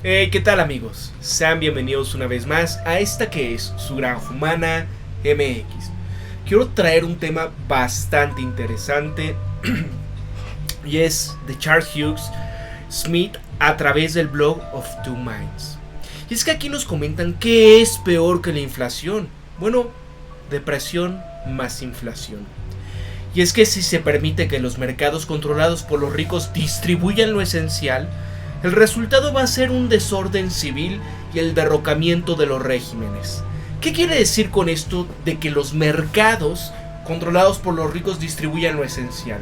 ¿Qué tal amigos? Sean bienvenidos una vez más a esta que es su Granja Humana MX. Quiero traer un tema bastante interesante y es de Charles Hughes Smith a través del blog of Two Minds. Y es que aquí nos comentan qué es peor que la inflación. Bueno, depresión más inflación. Y es que si se permite que los mercados controlados por los ricos distribuyan lo esencial, el resultado va a ser un desorden civil y el derrocamiento de los regímenes. ¿Qué quiere decir con esto de que los mercados controlados por los ricos distribuyan lo esencial?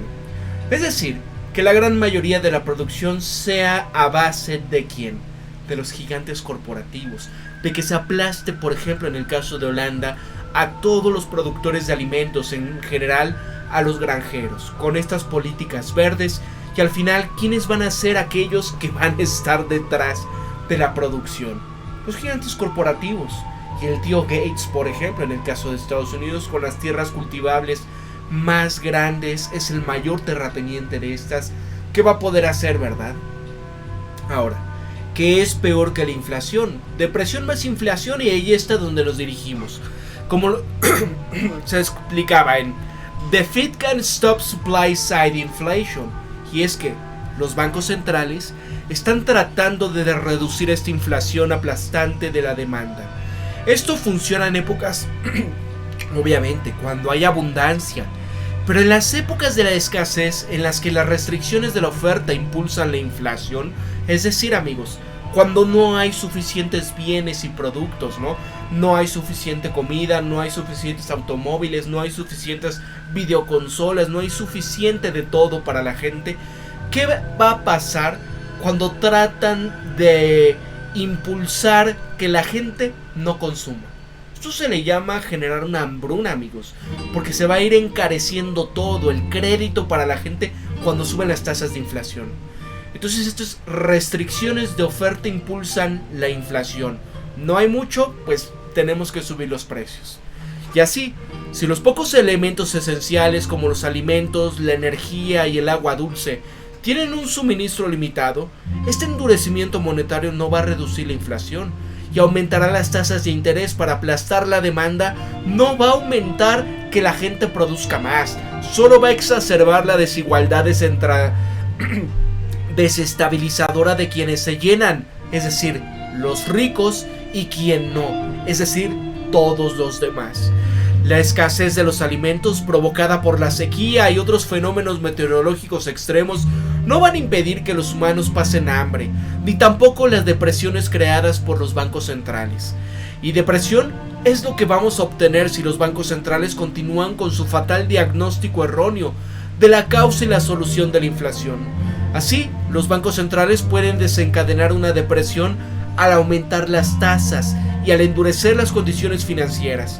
Es decir, que la gran mayoría de la producción sea a base de ¿quién? De los gigantes corporativos. De que se aplaste, por ejemplo, en el caso de Holanda, a todos los productores de alimentos, en general a los granjeros, con estas políticas verdes. Y al final, ¿quiénes van a ser aquellos que van a estar detrás de la producción? Los gigantes corporativos. Y el tío Gates, por ejemplo, en el caso de Estados Unidos, con las tierras cultivables más grandes, es el mayor terrateniente de estas. ¿Qué va a poder hacer, verdad? Ahora, ¿qué es peor que la inflación? Depresión más inflación, y ahí está donde nos dirigimos. Como se explicaba en The Fed Can Stop Supply Side Inflation. Y es que los bancos centrales están tratando de reducir esta inflación aplastante de la demanda. Esto funciona en épocas, obviamente, cuando hay abundancia. Pero en las épocas de la escasez, en las que las restricciones de la oferta impulsan la inflación, es decir, amigos, cuando no hay suficientes bienes y productos, no hay suficiente comida, no hay suficientes automóviles, no hay suficientes videoconsolas, no hay suficiente de todo para la gente. ¿Qué va a pasar cuando tratan de impulsar que la gente no consuma? Esto se le llama generar una hambruna, amigos, porque se va a ir encareciendo todo, el crédito para la gente cuando suben las tasas de inflación. Entonces estas restricciones de oferta impulsan la inflación. No hay mucho, pues tenemos que subir los precios. Y así, si los pocos elementos esenciales como los alimentos, la energía y el agua dulce tienen un suministro limitado, este endurecimiento monetario no va a reducir la inflación y aumentará las tasas de interés para aplastar la demanda. No va a aumentar que la gente produzca más, solo va a exacerbar la desigualdad desestabilizadora de quienes se llenan, es decir, los ricos, y quien no, es decir, todos los demás. La escasez de los alimentos provocada por la sequía y otros fenómenos meteorológicos extremos no van a impedir que los humanos pasen hambre, ni tampoco las depresiones creadas por los bancos centrales. Y depresión es lo que vamos a obtener si los bancos centrales continúan con su fatal diagnóstico erróneo de la causa y la solución de la inflación. Así, los bancos centrales pueden desencadenar una depresión al aumentar las tasas y al endurecer las condiciones financieras.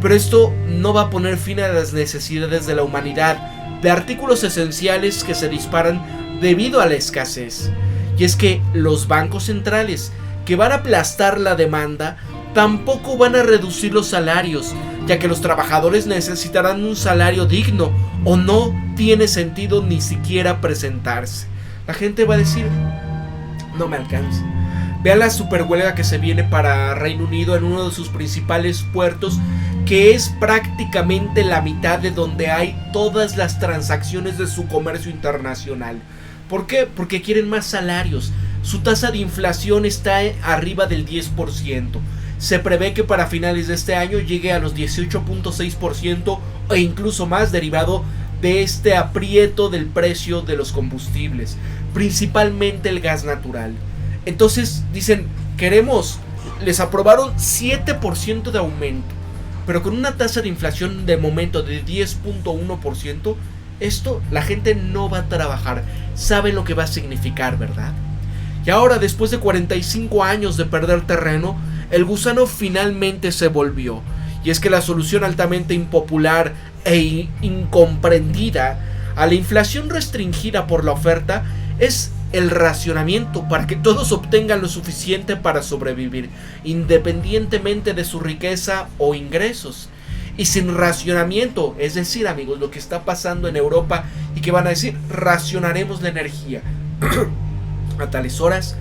Pero esto no va a poner fin a las necesidades de la humanidad de artículos esenciales que se disparan debido a la escasez. Y es que los bancos centrales, que van a aplastar la demanda, tampoco van a reducir los salarios, ya que los trabajadores necesitarán un salario digno o no tiene sentido ni siquiera presentarse. La gente va a decir, no me alcanza. Vean la superhuelga que se viene para Reino Unido en uno de sus principales puertos, que es prácticamente la mitad de donde hay todas las transacciones de su comercio internacional. ¿Por qué? Porque quieren más salarios. Su tasa de inflación está arriba del 10%. Se prevé que para finales de este año llegue a los 18.6% e incluso más, derivado de este aprieto del precio de los combustibles, principalmente el gas natural. Entonces dicen, les aprobaron 7% de aumento, pero con una tasa de inflación de momento de 10.1%, esto la gente no va a trabajar. Saben lo que va a significar, ¿verdad? Y ahora, después de 45 años de perder terreno, el gusano finalmente se volvió. Y es que la solución altamente impopular e incomprendida a la inflación restringida por la oferta es el racionamiento, para que todos obtengan lo suficiente para sobrevivir, independientemente de su riqueza o ingresos. Y sin racionamiento, es decir, amigos, lo que está pasando en Europa y que van a decir, racionaremos la energía a tales horas,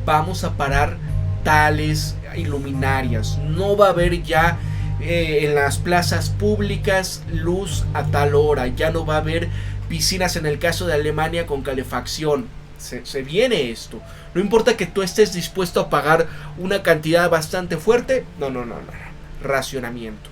vamos a parar tales luminarias, no va a haber ya en las plazas públicas luz a tal hora, ya no va a haber piscinas en el caso de Alemania con calefacción. Se viene esto. No importa que tú estés dispuesto a pagar una cantidad bastante fuerte. No. Racionamiento.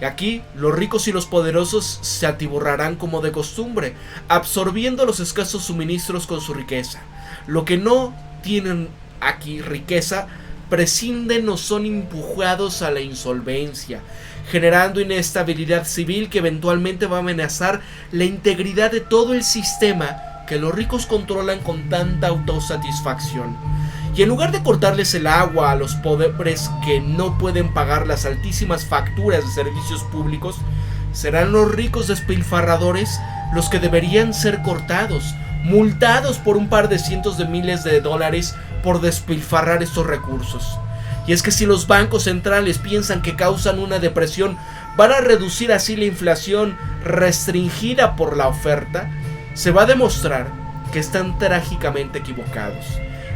Y aquí los ricos y los poderosos se atiborrarán como de costumbre, absorbiendo los escasos suministros con su riqueza. Lo que no tienen aquí riqueza, prescinden o son empujados a la insolvencia, generando inestabilidad civil que eventualmente va a amenazar la integridad de todo el sistema que los ricos controlan con tanta autosatisfacción. Y en lugar de cortarles el agua a los pobres que no pueden pagar las altísimas facturas de servicios públicos, serán los ricos despilfarradores los que deberían ser cortados, multados por un par de cientos de miles de dólares por despilfarrar estos recursos. Y es que si los bancos centrales piensan que causan una depresión, van a reducir así la inflación restringida por la oferta, se va a demostrar que están trágicamente equivocados.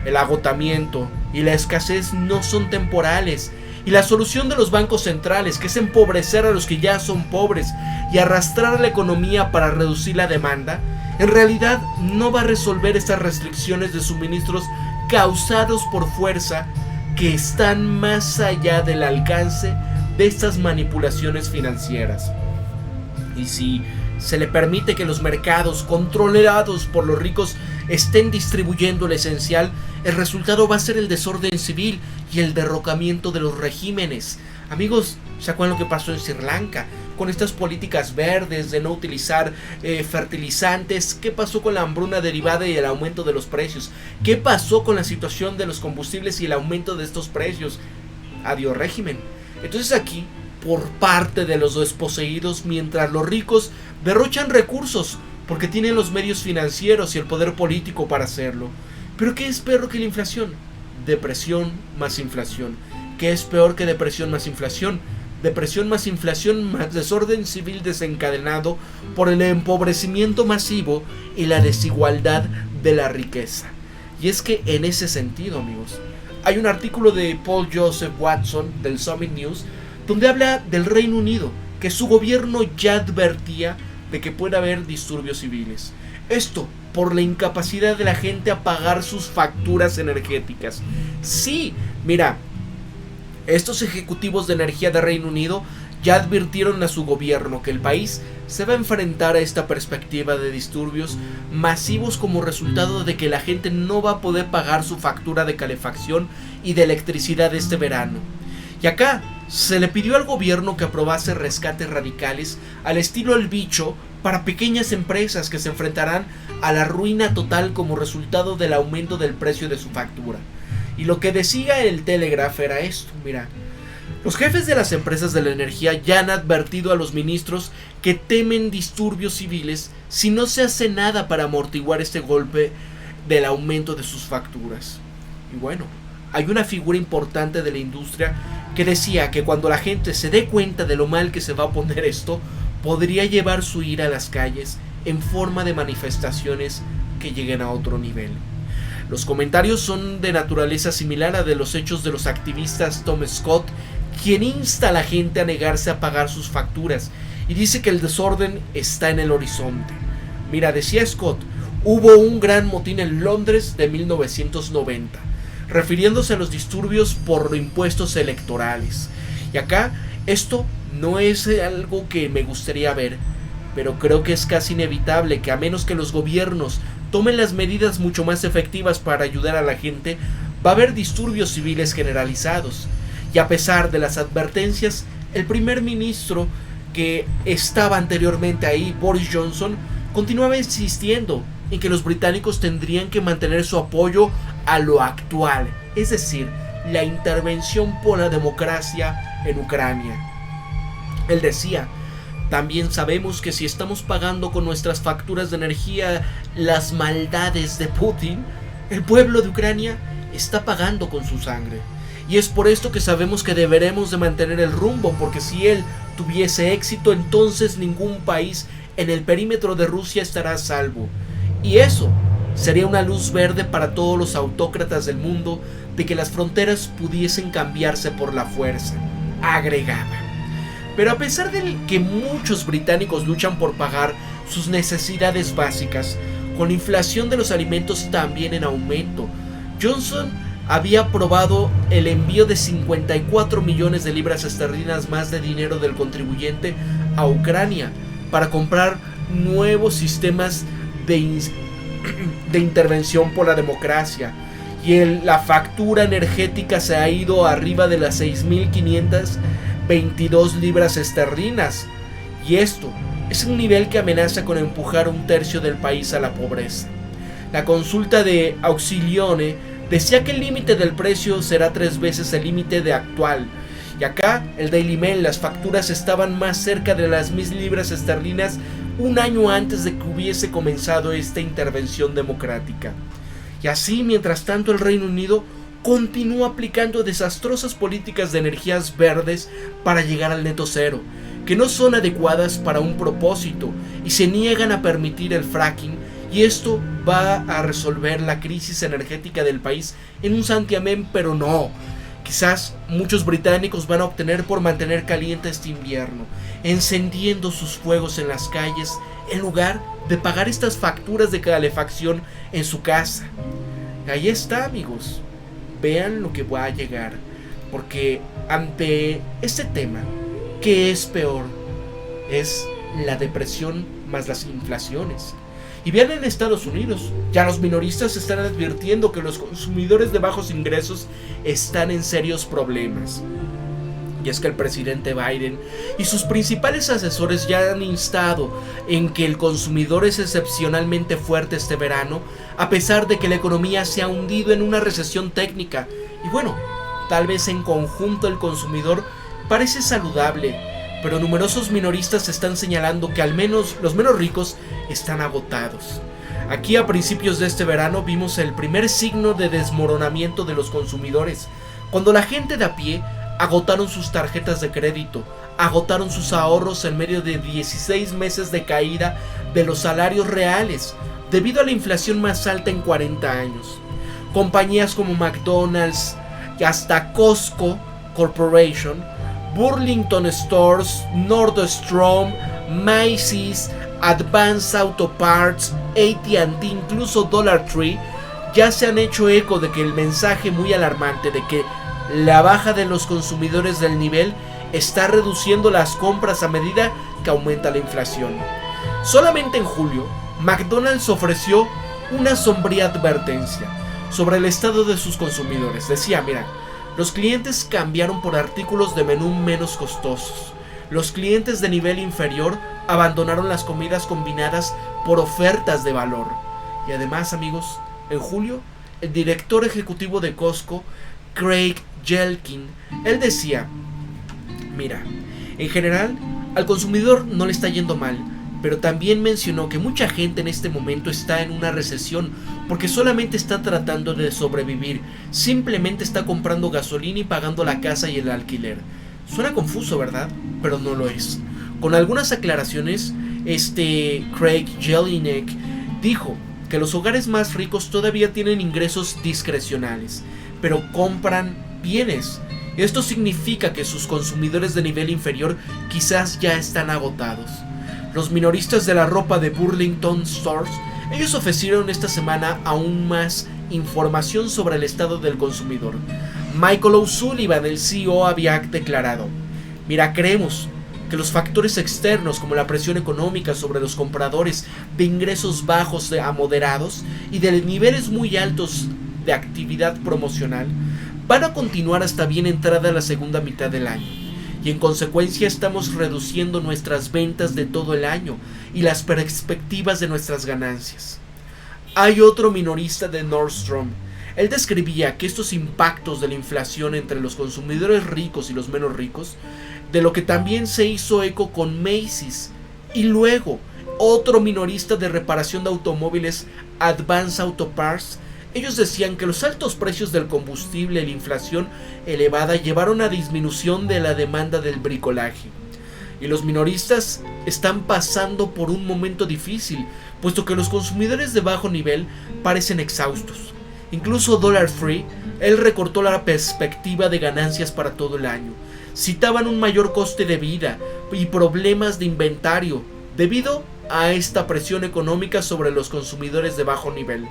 El agotamiento y la escasez no son temporales, y la solución de los bancos centrales, que es empobrecer a los que ya son pobres y arrastrar la economía para reducir la demanda, en realidad no va a resolver estas restricciones de suministros causados por fuerza que están más allá del alcance de estas manipulaciones financieras. Y si se le permite que los mercados controlados por los ricos estén distribuyendo lo esencial, el resultado va a ser el desorden civil y el derrocamiento de los regímenes. Amigos, ¿se acuerdan lo que pasó en Sri Lanka? Con estas políticas verdes de no utilizar fertilizantes. ¿Qué pasó con la hambruna derivada y el aumento de los precios? ¿Qué pasó con la situación de los combustibles y el aumento de estos precios? Adiós régimen. Entonces aquí, por parte de los desposeídos, mientras los ricos derrochan recursos porque tienen los medios financieros y el poder político para hacerlo. ¿Pero qué es peor que la inflación? Depresión más inflación. ¿Qué es peor que depresión más inflación? Depresión más inflación más desorden civil desencadenado por el empobrecimiento masivo y la desigualdad de la riqueza. Y es que en ese sentido, amigos, hay un artículo de Paul Joseph Watson del Summit News donde habla del Reino Unido, que su gobierno ya advertía de que puede haber disturbios civiles. Esto por la incapacidad de la gente a pagar sus facturas energéticas. Sí, mira, estos ejecutivos de energía de Reino Unido ya advirtieron a su gobierno que el país se va a enfrentar a esta perspectiva de disturbios masivos como resultado de que la gente no va a poder pagar su factura de calefacción y de electricidad este verano. Y acá se le pidió al gobierno que aprobase rescates radicales al estilo El Bicho para pequeñas empresas que se enfrentarán a la ruina total como resultado del aumento del precio de su factura. Y lo que decía el Telegraph era esto, mira, los jefes de las empresas de la energía ya han advertido a los ministros que temen disturbios civiles si no se hace nada para amortiguar este golpe del aumento de sus facturas. Y bueno, hay una figura importante de la industria que decía que cuando la gente se dé cuenta de lo mal que se va a poner esto, podría llevar su ira a las calles en forma de manifestaciones que lleguen a otro nivel. Los comentarios son de naturaleza similar a de los hechos de los activistas Tom Scott, quien insta a la gente a negarse a pagar sus facturas y dice que el desorden está en el horizonte. Mira, decía Scott, hubo un gran motín en Londres de 1990, refiriéndose a los disturbios por impuestos electorales. Y acá, esto no es algo que me gustaría ver, pero creo que es casi inevitable que a menos que los gobiernos tomen las medidas mucho más efectivas para ayudar a la gente, va a haber disturbios civiles generalizados. Y a pesar de las advertencias, el primer ministro que estaba anteriormente ahí, Boris Johnson, continuaba insistiendo en que los británicos tendrían que mantener su apoyo a lo actual, es decir, la intervención por la democracia en Ucrania. Él decía, también sabemos que si estamos pagando con nuestras facturas de energía las maldades de Putin, el pueblo de Ucrania está pagando con su sangre. Y es por esto que sabemos que deberemos de mantener el rumbo, porque si él tuviese éxito, entonces ningún país en el perímetro de Rusia estará a salvo. Y eso Sería una luz verde para todos los autócratas del mundo de que las fronteras pudiesen cambiarse por la fuerza, agregaba. Pero a pesar de que muchos británicos luchan por pagar sus necesidades básicas, con la inflación de los alimentos también en aumento, Johnson había aprobado el envío de 54 millones de libras esterlinas más de dinero del contribuyente a Ucrania para comprar nuevos sistemas de intervención por la democracia, y la factura energética se ha ido arriba de las 6.522 libras esterlinas, y esto es un nivel que amenaza con empujar un tercio del país a la pobreza. La consulta de Auxilione decía que el límite del precio será 3 veces el límite de actual, y acá el Daily Mail, las facturas estaban más cerca de las 1.000 libras esterlinas un año antes de que hubiese comenzado esta intervención democrática. Y así, mientras tanto, el Reino Unido continúa aplicando desastrosas políticas de energías verdes para llegar al neto cero, que no son adecuadas para un propósito, y se niegan a permitir el fracking, y esto va a resolver la crisis energética del país en un santiamén, pero no. Quizás muchos británicos van a obtener por mantener caliente este invierno, encendiendo sus fuegos en las calles, en lugar de pagar estas facturas de calefacción en su casa. Ahí está, amigos. Vean lo que va a llegar. Porque ante este tema, ¿qué es peor? Es la depresión más las inflaciones. Y vean en Estados Unidos, ya los minoristas están advirtiendo que los consumidores de bajos ingresos están en serios problemas. Y es que el presidente Biden y sus principales asesores ya han instado en que el consumidor es excepcionalmente fuerte este verano, a pesar de que la economía se ha hundido en una recesión técnica. Y bueno, tal vez en conjunto el consumidor parece saludable, pero numerosos minoristas están señalando que al menos los menos ricos están agotados. Aquí a principios de este verano vimos el primer signo de desmoronamiento de los consumidores, cuando la gente de a pie agotaron sus tarjetas de crédito, agotaron sus ahorros en medio de 16 meses de caída de los salarios reales, debido a la inflación más alta en 40 años. Compañías como McDonald's y hasta Costco Corporation, Burlington Stores, Nordstrom, Macy's, Advance Auto Parts, AT&T, incluso Dollar Tree, ya se han hecho eco de que el mensaje muy alarmante de que la baja de los consumidores del nivel está reduciendo las compras a medida que aumenta la inflación. Solamente en julio, McDonald's ofreció una sombría advertencia sobre el estado de sus consumidores. Decía, mira, los clientes cambiaron por artículos de menú menos costosos. Los clientes de nivel inferior abandonaron las comidas combinadas por ofertas de valor. Y además, amigos, en julio, el director ejecutivo de Costco, Craig Yelkin, él decía, mira, en general, al consumidor no le está yendo mal, pero también mencionó que mucha gente en este momento está en una recesión porque solamente está tratando de sobrevivir, simplemente está comprando gasolina y pagando la casa y el alquiler. Suena confuso, ¿verdad? Pero no lo es. Con algunas aclaraciones, Craig Jelinek dijo que los hogares más ricos todavía tienen ingresos discrecionales, pero compran bienes. Esto significa que sus consumidores de nivel inferior quizás ya están agotados. Los minoristas de la ropa de Burlington Stores, ellos ofrecieron esta semana aún más información sobre el estado del consumidor. Michael O'Sullivan, el CEO, había declarado, mira, creemos que los factores externos como la presión económica sobre los compradores de ingresos bajos a moderados y de niveles muy altos de actividad promocional van a continuar hasta bien entrada la segunda mitad del año, y en consecuencia estamos reduciendo nuestras ventas de todo el año y las perspectivas de nuestras ganancias. Hay otro minorista de Nordstrom. Él describía que estos impactos de la inflación entre los consumidores ricos y los menos ricos, de lo que también se hizo eco con Macy's. Y luego, otro minorista de reparación de automóviles, Advance Auto Parts, ellos decían que los altos precios del combustible y la inflación elevada llevaron a disminución de la demanda del bricolaje. Y los minoristas están pasando por un momento difícil, puesto que los consumidores de bajo nivel parecen exhaustos. Incluso Dollar Free, él recortó la perspectiva de ganancias para todo el año. Citaban un mayor coste de vida y problemas de inventario debido a esta presión económica sobre los consumidores de bajo nivel.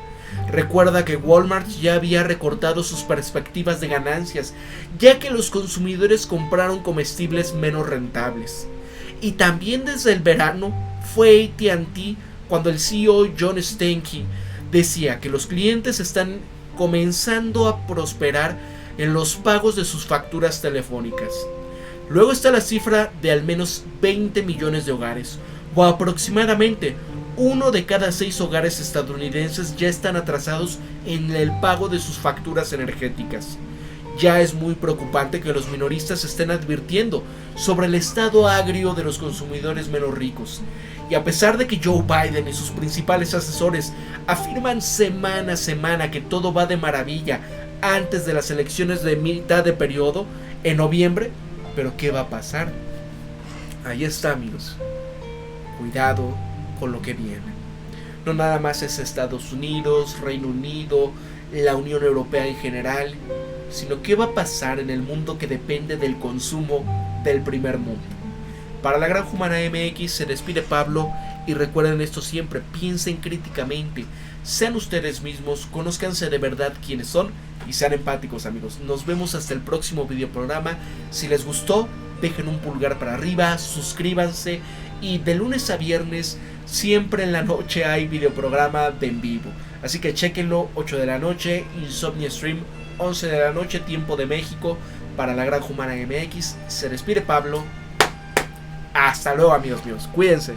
Recuerda que Walmart ya había recortado sus perspectivas de ganancias, ya que los consumidores compraron comestibles menos rentables. Y también desde el verano fue AT&T cuando el CEO John Stankey decía que los clientes están comenzando a prosperar en los pagos de sus facturas telefónicas. Luego está la cifra de al menos 20 millones de hogares, o aproximadamente 1 de cada 6 hogares estadounidenses ya están atrasados en el pago de sus facturas energéticas. Ya es muy preocupante que los minoristas estén advirtiendo sobre el estado agrio de los consumidores menos ricos. Y a pesar de que Joe Biden y sus principales asesores afirman semana a semana que todo va de maravilla antes de las elecciones de mitad de periodo en noviembre, ¿pero qué va a pasar? Ahí está, amigos. Cuidado con lo que viene. No nada más es Estados Unidos, Reino Unido, la Unión Europea en general, sino qué va a pasar en el mundo que depende del consumo del primer mundo. Para la Granja Humana MX se despide Pablo, y recuerden esto siempre: piensen críticamente, sean ustedes mismos, conózcanse de verdad quiénes son y sean empáticos, amigos. Nos vemos hasta el próximo videoprograma. Si les gustó, dejen un pulgar para arriba, suscríbanse, y de lunes a viernes siempre en la noche hay videoprograma de en vivo, así que chequenlo. 8 de la noche, Insomnia Stream, 11 de la noche, tiempo de México, para la Granja Humana MX. Se despide Pablo. Hasta luego, amigos míos, cuídense.